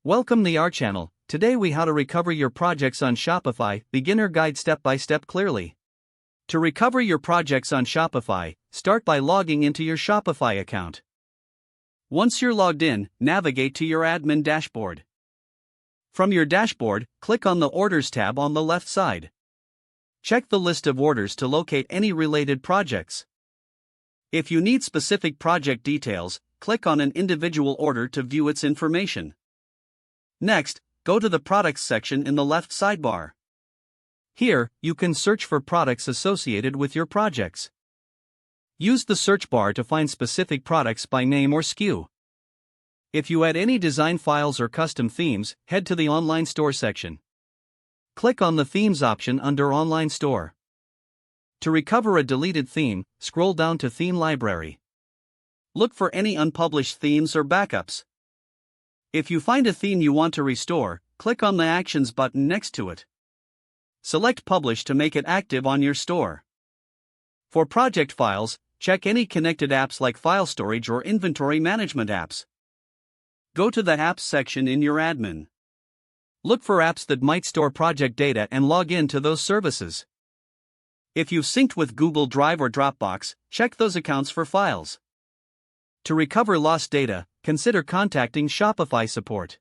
Welcome to our channel. Today we how to recover your projects on Shopify, beginner guide step by step clearly. To recover your projects on Shopify, start by logging into your Shopify account. Once you're logged in, navigate to your admin dashboard. From your dashboard, click on the Orders tab on the left side. Check the list of orders to locate any related projects. If you need specific project details, click on an individual order to view its information. Next, go to the Products section in the left sidebar. Here, you can search for products associated with your projects. Use the search bar to find specific products by name or SKU. If you add any design files or custom themes, head to the Online Store section. Click on the Themes option under Online Store. To recover a deleted theme, scroll down to Theme Library. Look for any unpublished themes or backups. If you find a theme you want to restore, click on the Actions button next to it. Select Publish to make it active on your store. For project files, check any connected apps like file storage or inventory management apps. Go to the Apps section in your admin. Look for apps that might store project data and log in to those services. If you've synced with Google Drive or Dropbox, check those accounts for files. To recover lost data, consider contacting Shopify support.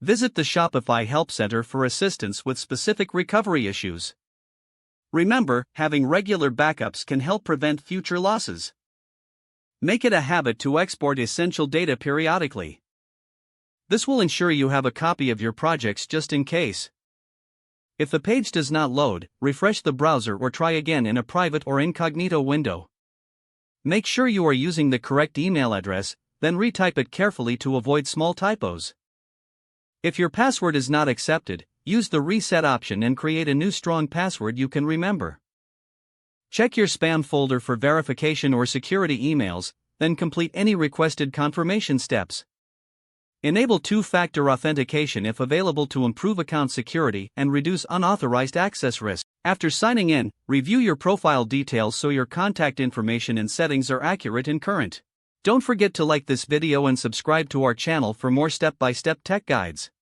Visit the Shopify Help Center for assistance with specific recovery issues. Remember, having regular backups can help prevent future losses. Make it a habit to export essential data periodically. This will ensure you have a copy of your projects just in case. If the page does not load, refresh the browser or try again in a private or incognito window. Make sure you are using the correct email address, then retype it carefully to avoid small typos. If your password is not accepted, use the reset option and create a new strong password you can remember. Check your spam folder for verification or security emails, then complete any requested confirmation steps. Enable two-factor authentication if available to improve account security and reduce unauthorized access risk. After signing in, review your profile details so your contact information and settings are accurate and current. Don't forget to like this video and subscribe to our channel for more step-by-step tech guides.